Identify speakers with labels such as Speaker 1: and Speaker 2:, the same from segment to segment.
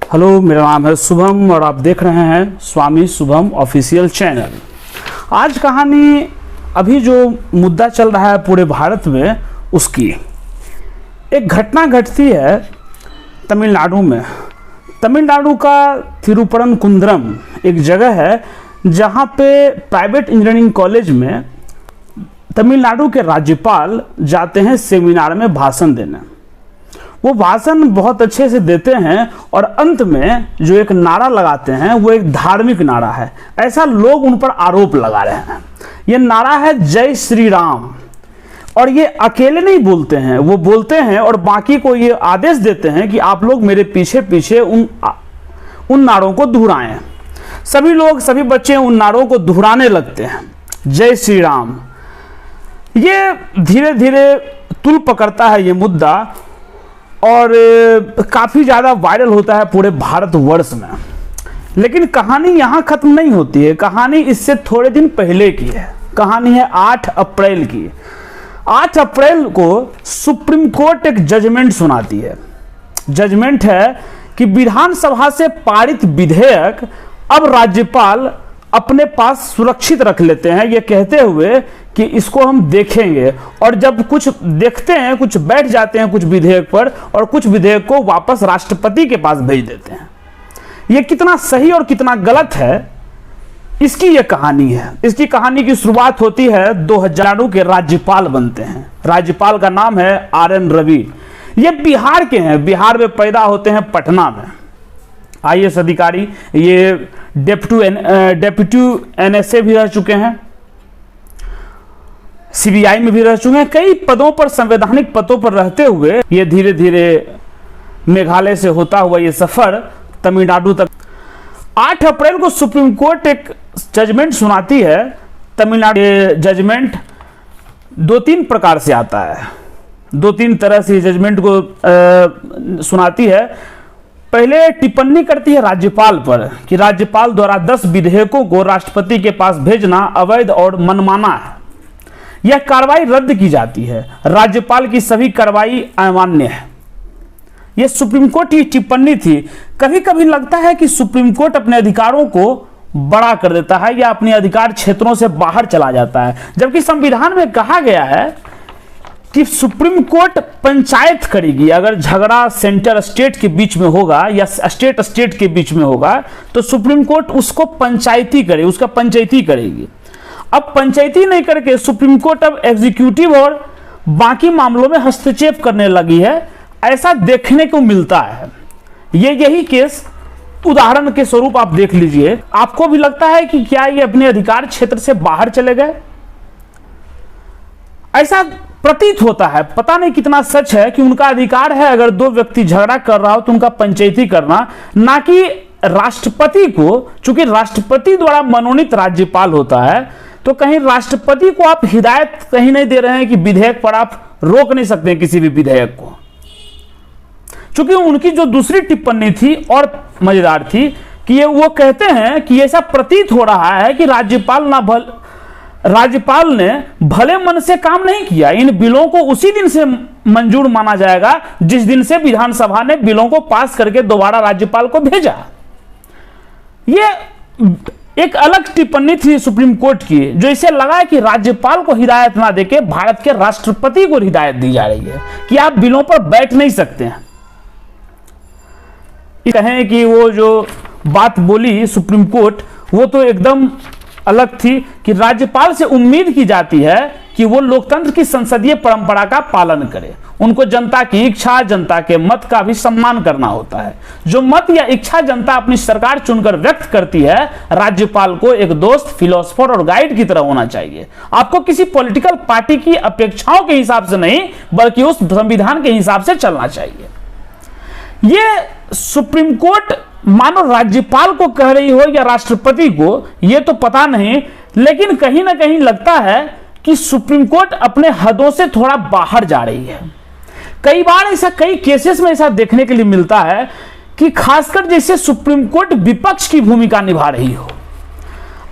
Speaker 1: Hello, मेरा नाम है शुभम और आप देख रहे हैं स्वामी शुभम ऑफिशियल चैनल। आज कहानी अभी जो मुद्दा चल रहा है पूरे भारत में, उसकी एक घटना घटती है तमिलनाडु में। तमिलनाडु का तिरुपरनकुंद्रम एक जगह है जहाँ पे प्राइवेट इंजीनियरिंग कॉलेज में तमिलनाडु के राज्यपाल जाते हैं सेमिनार में भाषण देने। वो भाषण बहुत अच्छे से देते हैं और अंत में जो एक नारा लगाते हैं वो एक धार्मिक नारा है, ऐसा लोग उन पर आरोप लगा रहे हैं। ये नारा है जय श्री राम, और ये अकेले नहीं बोलते हैं, वो बोलते हैं और बाकी को ये आदेश देते हैं कि आप लोग मेरे पीछे पीछे उन नारों को दोहराएं। सभी लोग, सभी बच्चे उन नारों को दोहराने लगते हैं, जय श्री राम। ये धीरे धीरे तुल पकड़ता है ये मुद्दा और काफ़ी ज़्यादा वायरल होता है पूरे भारतवर्ष में। लेकिन कहानी यहाँ ख़त्म नहीं होती है, कहानी इससे थोड़े दिन पहले की है। कहानी है 8 अप्रैल की। 8 अप्रैल को सुप्रीम कोर्ट एक जजमेंट सुनाती है। जजमेंट है कि विधानसभा से पारित विधेयक अब राज्यपाल अपने पास सुरक्षित रख लेते हैं, ये कहते हुए कि इसको हम देखेंगे। और जब कुछ देखते हैं, कुछ बैठ जाते हैं कुछ विधेयक पर, और कुछ विधेयक को वापस राष्ट्रपति के पास भेज देते हैं। ये कितना सही और कितना गलत है, इसकी ये कहानी है। इसकी कहानी की शुरुआत होती है 2000 के राज्यपाल बनते हैं। राज्यपाल का नाम है RN रवि। ये बिहार के हैं, बिहार में पैदा होते हैं पटना में। IAS अधिकारी, ये डेप्यूटी NSA भी रह चुके हैं, CBI में भी रह चुके हैं। कई पदों पर, संवैधानिक पदों पर रहते हुए ये धीरे धीरे मेघालय से होता हुआ ये सफर तमिलनाडु तक। 8 अप्रैल को सुप्रीम कोर्ट एक जजमेंट सुनाती है तमिलनाडु। ये जजमेंट 2-3 प्रकार से आता है, 2-3 तरह से जजमेंट को सुनाती है। पहले टिप्पणी करती है राज्यपाल पर कि राज्यपाल द्वारा 10 विधेयकों को राष्ट्रपति के पास भेजना अवैध और मनमाना है। यह कार्रवाई रद्द की जाती है। राज्यपाल की सभी कार्रवाई अमान्य है। यह सुप्रीम कोर्ट की टिप्पणी थी। कभी कभी लगता है कि सुप्रीम कोर्ट अपने अधिकारों को बड़ा कर देता है या अपने अधिकार क्षेत्रों से बाहर चला जाता है, जबकि संविधान में कहा गया है कि सुप्रीम कोर्ट पंचायत करेगी। अगर झगड़ा सेंटर स्टेट के बीच में होगा या स्टेट स्टेट के बीच में होगा तो सुप्रीम कोर्ट उसको पंचायती करे, उसका पंचायती करेगी। अब पंचायती नहीं करके सुप्रीम कोर्ट अब एग्जीक्यूटिव और बाकी मामलों में हस्तक्षेप करने लगी है, ऐसा देखने को मिलता है। यही केस उदाहरण के स्वरूप आप देख लीजिए। आपको भी लगता है कि क्या ये अपने अधिकार क्षेत्र से बाहर चले गए? ऐसा प्रतीत होता है, पता नहीं कितना सच है कि उनका अधिकार है अगर 2 व्यक्ति झगड़ा कर रहा हो तो उनका पंचायती करना, ना कि राष्ट्रपति को। चूंकि राष्ट्रपति द्वारा मनोनीत राज्यपाल होता है तो कहीं राष्ट्रपति को आप हिदायत कहीं नहीं दे रहे हैं कि विधेयक पर आप रोक नहीं सकते किसी भी विधेयक को। चूंकि उनकी जो दूसरी टिप्पणी थी और मजेदार थी कि ये वो कहते हैं कि ऐसा प्रतीत हो रहा है कि राज्यपाल ने भले मन से काम नहीं किया। इन बिलों को उसी दिन से मंजूर माना जाएगा जिस दिन से विधानसभा ने बिलों को पास करके दोबारा राज्यपाल को भेजा। ये एक अलग टिप्पणी थी सुप्रीम कोर्ट की, जो इसे लगा कि राज्यपाल को हिदायत ना देके भारत के राष्ट्रपति को हिदायत दी जा रही है कि आप बिलों पर बैठ नहीं सकते हैं। कहें कि वो जो बात बोली सुप्रीम कोर्ट वो तो एकदम अलग थी कि राज्यपाल से उम्मीद की जाती है कि वो लोकतंत्र की संसदीय परंपरा का पालन करे। उनको जनता की इच्छा, जनता के मत का भी सम्मान करना होता है। जो मत या इच्छा जनता अपनी सरकार चुनकर व्यक्त करती है, राज्यपाल को एक दोस्त, फिलोसोफर और गाइड की तरह होना चाहिए। आपको किसी पॉलिटिकल पार्टी की अपेक्षाओं के हिसाब से नहीं, बल्कि उस संविधान के हिसाब से चलना चाहिए। ये सुप्रीम कोर्ट मानो राज्यपाल को कह रही हो या राष्ट्रपति को, यह तो पता नहीं, लेकिन कहीं ना कहीं लगता है कि सुप्रीम कोर्ट अपने हदों से थोड़ा बाहर जा रही है। कई बार ऐसा, कई केसेस में ऐसा देखने के लिए मिलता है कि खासकर जैसे सुप्रीम कोर्ट विपक्ष की भूमिका निभा रही हो।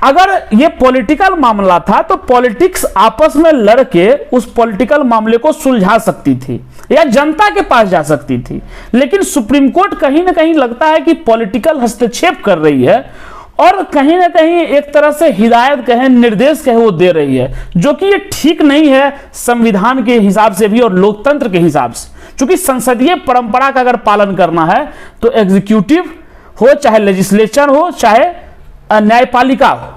Speaker 1: अगर ये पॉलिटिकल मामला था तो पॉलिटिक्स आपस में लड़के उस पॉलिटिकल मामले को सुलझा सकती थी या जनता के पास जा सकती थी, लेकिन सुप्रीम कोर्ट कहीं ना कहीं लगता है कि पॉलिटिकल हस्तक्षेप कर रही है और कहीं ना कहीं एक तरह से हिदायत कहें, निर्देश कहें, वो दे रही है, जो कि ये ठीक नहीं है संविधान के हिसाब से भी और लोकतंत्र के हिसाब से। क्योंकि संसदीय परंपरा का अगर पालन करना है तो एग्जीक्यूटिव हो, चाहे लेजिस्लेचर हो, चाहे न्यायपालिका हो,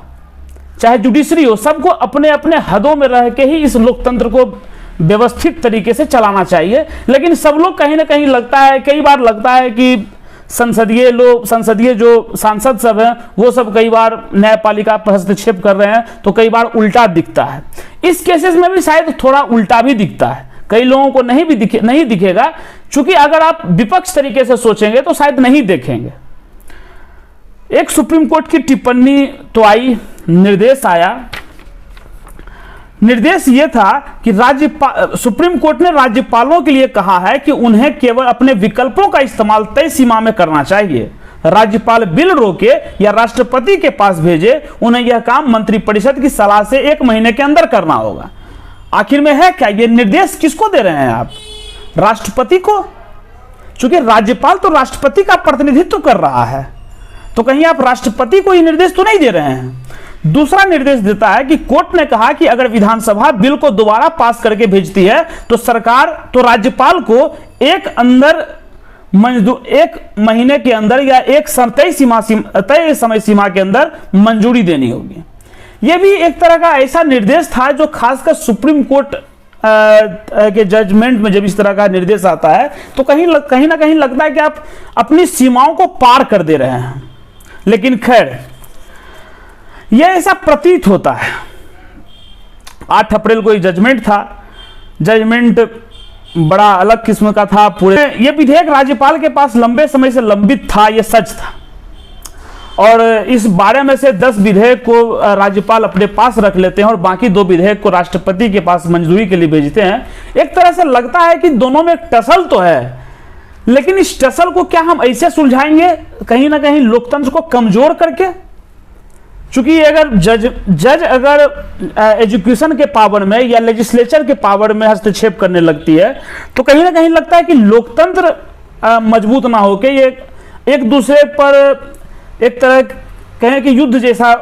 Speaker 1: चाहे जुडिशरी हो, सबको अपने अपने हदों में रह के ही इस लोकतंत्र को व्यवस्थित तरीके से चलाना चाहिए। लेकिन सब लोग कहीं ना कहीं लगता है, कई बार लगता है कि संसदीय जो सांसद सब हैं वो सब कई बार न्यायपालिका पर हस्तक्षेप कर रहे हैं, तो कई बार उल्टा दिखता है। इस केसेस में भी शायद थोड़ा उल्टा भी दिखता है, कई लोगों को नहीं दिखेगा, क्योंकि अगर आप विपक्ष तरीके से सोचेंगे तो शायद नहीं देखेंगे। एक सुप्रीम कोर्ट की टिप्पणी तो आई, निर्देश आया। निर्देश यह था कि सुप्रीम कोर्ट ने राज्यपालों के लिए कहा है कि उन्हें केवल अपने विकल्पों का इस्तेमाल तय सीमा में करना चाहिए। राज्यपाल बिल रोके या राष्ट्रपति के पास भेजे, उन्हें यह काम मंत्रिपरिषद की सलाह से 1 महीने के अंदर करना होगा। आखिर में है क्या ये निर्देश? किसको दे रहे हैं आप? राष्ट्रपति को? क्योंकि राज्यपाल तो राष्ट्रपति का प्रतिनिधित्व कर रहा है, तो कहीं आप राष्ट्रपति को ये निर्देश तो नहीं दे रहे हैं। दूसरा निर्देश देता है कि कोर्ट ने कहा कि अगर विधानसभा बिल को दोबारा पास करके भेजती है तो राज्यपाल को 1 महीने के अंदर या एक तय समय सीमा के अंदर मंजूरी देनी होगी। यह भी एक तरह का ऐसा निर्देश था जो खासकर सुप्रीम कोर्ट के जजमेंट में जब इस तरह का निर्देश आता है तो कहीं ना कहीं लगता है कि आप अपनी सीमाओं को पार कर दे रहे हैं। लेकिन खैर, यह ऐसा प्रतीत होता है। 8 अप्रैल को एक जजमेंट था, जजमेंट बड़ा अलग किस्म का था। पूरे यह विधेयक राज्यपाल के पास लंबे समय से लंबित था, यह सच था, और इस 12 में से 10 विधेयक को राज्यपाल अपने पास रख लेते हैं और बाकी 2 विधेयक को राष्ट्रपति के पास मंजूरी के लिए भेजते हैं। एक तरह से लगता है कि दोनों में टसल तो है, लेकिन इस टसल को क्या हम ऐसे सुलझाएंगे कहीं ना कहीं लोकतंत्र को कमजोर करके? चूंकि अगर जज अगर एजुकेशन के पावर में या लेजिस्लेचर के पावर में हस्तक्षेप करने लगती है तो कहीं ना कहीं लगता है कि लोकतंत्र मजबूत ना होके ये एक दूसरे पर एक तरह कहें कि युद्ध जैसा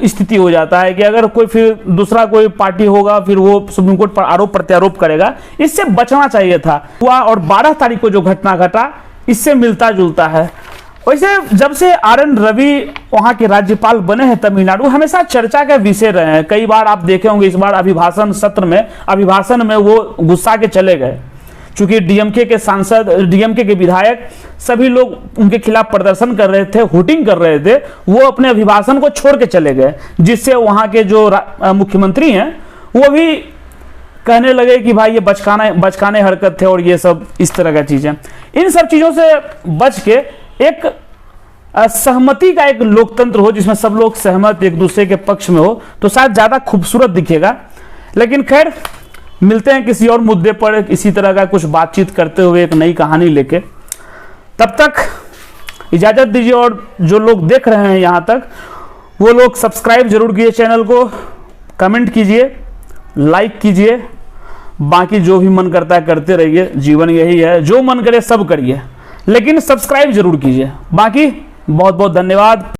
Speaker 1: स्थिति हो जाता है कि अगर फिर दूसरा कोई पार्टी होगा फिर वो सुप्रीम कोर्ट पर आरोप प्रत्यारोप करेगा। इससे बचना चाहिए था हुआ, और 12 तारीख को जो घटना घटा इससे मिलता जुलता है। वैसे जब से RN रवि वहां के राज्यपाल बने हैं तमिलनाडु, हमेशा चर्चा का विषय रहे हैं। कई बार आप देखे होंगे, इस बार अभिभाषण में वो गुस्सा के चले गए, चूंकि डीएमके के सांसद, डीएमके के विधायक सभी लोग उनके खिलाफ प्रदर्शन कर रहे थे, होर्डिंग कर रहे थे, वो अपने अभिभाषण को छोड़ के चले गए, जिससे वहां के जो मुख्यमंत्री हैं वो भी कहने लगे कि भाई ये बचकाने हरकत थे और ये सब इस तरह का चीजें। इन सब चीजों से बच के एक सहमति का एक लोकतंत्र हो जिसमें सब लोग सहमत एक दूसरे के पक्ष में हो तो शायद ज्यादा खूबसूरत दिखेगा। लेकिन खैर, मिलते हैं किसी और मुद्दे पर इसी तरह का कुछ बातचीत करते हुए एक नई कहानी लेके। तब तक इजाजत दीजिए, और जो लोग देख रहे हैं यहां तक वो लोग सब्सक्राइब जरूर कीजिए चैनल को, कमेंट कीजिए, लाइक कीजिए, बाकी जो भी मन करता है करते रहिए। जीवन यही है, जो मन करे सब करिए, लेकिन सब्सक्राइब जरूर कीजिए। बाकी बहुत बहुत धन्यवाद।